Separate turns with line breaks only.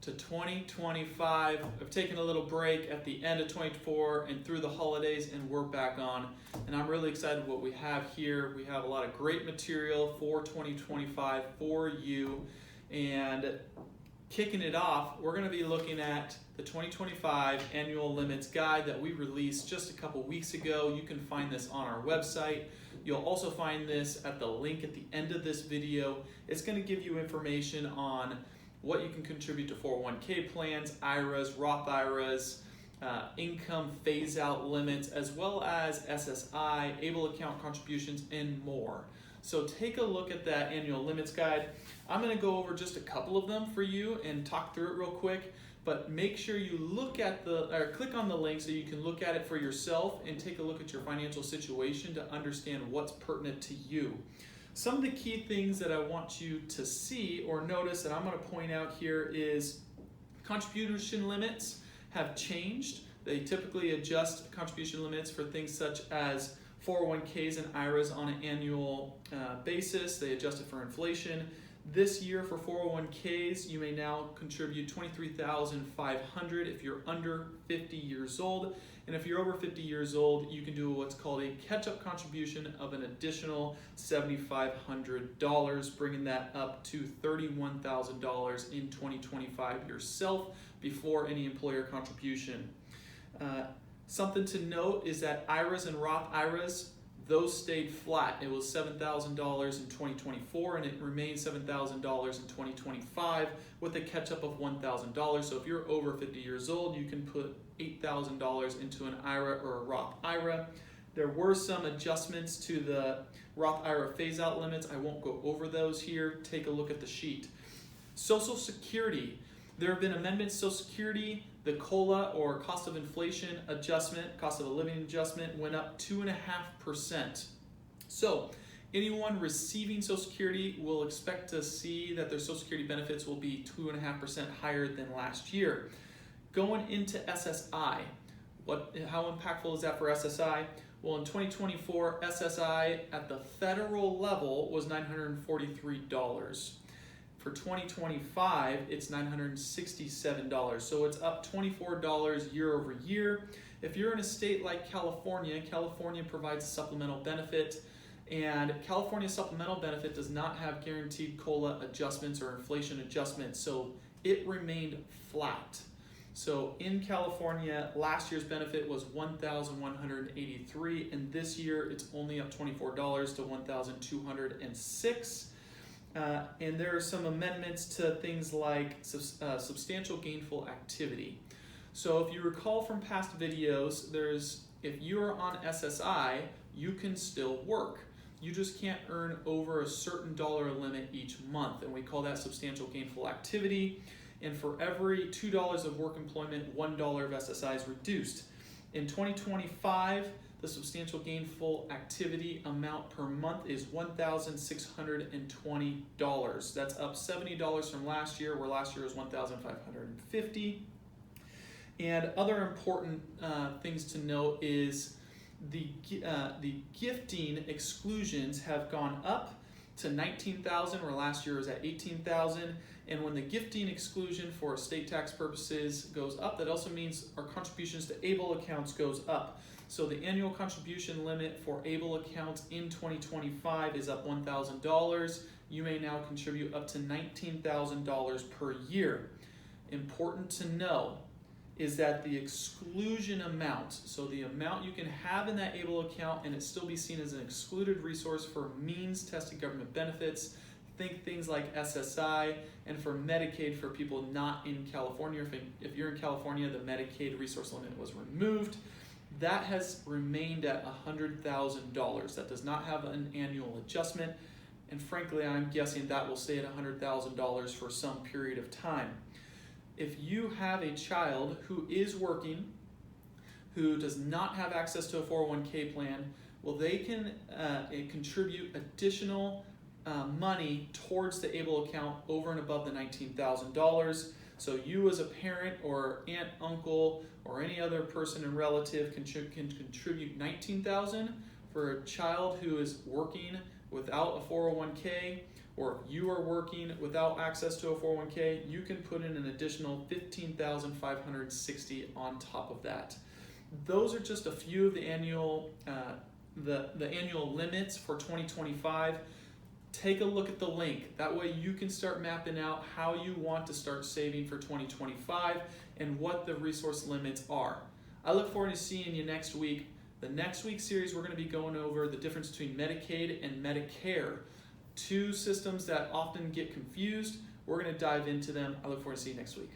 to 2025. I've taken a little break at the end of 24 and through the holidays, and we're back on. And I'm really excited what we have here. We have a lot of great material for 2025 for you. And kicking it off, we're going to be looking at the 2025 Annual Limits Guide that we released just a couple weeks ago. You can find this on our website. You'll also find this at the link at the end of this video. It's going to give you information on what you can contribute to 401k plans, IRAs, Roth IRAs, income phase-out limits, as well as SSI, able account contributions, and more. So take a look at that Annual Limits Guide. I'm going to go over just a couple of them for you and talk through it real quick, but make sure you look at click on the link so you can look at it for yourself and take a look at your financial situation to understand what's pertinent to you. Some of the key things that I want you to see or notice that I'm going to point out here is contribution limits have changed. They typically adjust contribution limits for things such as 401ks and IRAs on an annual basis. They adjust it for inflation. This year for 401ks, you may now contribute $23,500 if you're under 50 years old. And if you're over 50 years old, you can do what's called a catch-up contribution of an additional $7,500, bringing that up to $31,000 in 2025 yourself before any employer contribution. Something to note is that IRAs and Roth IRAs, those stayed flat. It was $7,000 in 2024 and it remains $7,000 in 2025 with a catch-up of $1,000. So if you're over 50 years old, you can put $8,000 into an IRA or a Roth IRA. There were some adjustments to the Roth IRA phase-out limits. I won't go over those here. Take a look at the sheet. Social Security. There have been amendments to Social Security. The COLA or cost of inflation adjustment, cost of a living adjustment, went up 2.5%. So anyone receiving Social Security will expect to see that their Social Security benefits will be 2.5% higher than last year. Going into SSI, how impactful is that for SSI? Well, in 2024, SSI at the federal level was $943. For 2025, it's $967, so it's up $24 year over year. If you're in a state like California, California provides a supplemental benefit, and California supplemental benefit does not have guaranteed COLA adjustments or inflation adjustments, so it remained flat. So in California, last year's benefit was $1,183, and this year it's only up $24 to $1,206. And there are some amendments to things like substantial gainful activity. So if you recall from past videos, if you're on SSI, you can still work. You just can't earn over a certain dollar limit each month, and we call that substantial gainful activity. And for every $2 of work employment, $1 of SSI is reduced. In 2025, the substantial gainful activity amount per month is $1,620. That's up $70 from last year, where last year was $1,550. And other important things to note is the gifting exclusions have gone up to $19,000, where last year was at $18,000. And when the gifting exclusion for estate tax purposes goes up, that also means our contributions to ABLE accounts goes up. So the annual contribution limit for ABLE accounts in 2025 is up $1,000. You may now contribute up to $19,000 per year. Important to know is that the exclusion amount, so the amount you can have in that ABLE account and it still be seen as an excluded resource for means-tested government benefits, think things like SSI, and for Medicaid for people not in California. If you're in California, the Medicaid resource limit was removed. That has remained at $100,000. That does not have an annual adjustment, and frankly, I'm guessing that will stay at $100,000 for some period of time. If you have a child who is working, who does not have access to a 401k plan, well, they can contribute additional money towards the ABLE account over and above the $19,000. So you as a parent or aunt, uncle, or any other person and relative can contribute $19,000 for a child who is working without a 401k, or if you are working without access to a 401k, you can put in an additional $15,560 on top of that. Those are just a few of the annual the annual limits for 2025. Take a look at the link. That way you can start mapping out how you want to start saving for 2025 and what the resource limits are. I look forward to seeing you next week. The next week's series, we're going to be going over the difference between Medicaid and Medicare. Two systems that often get confused. We're going to dive into them. I look forward to seeing you next week.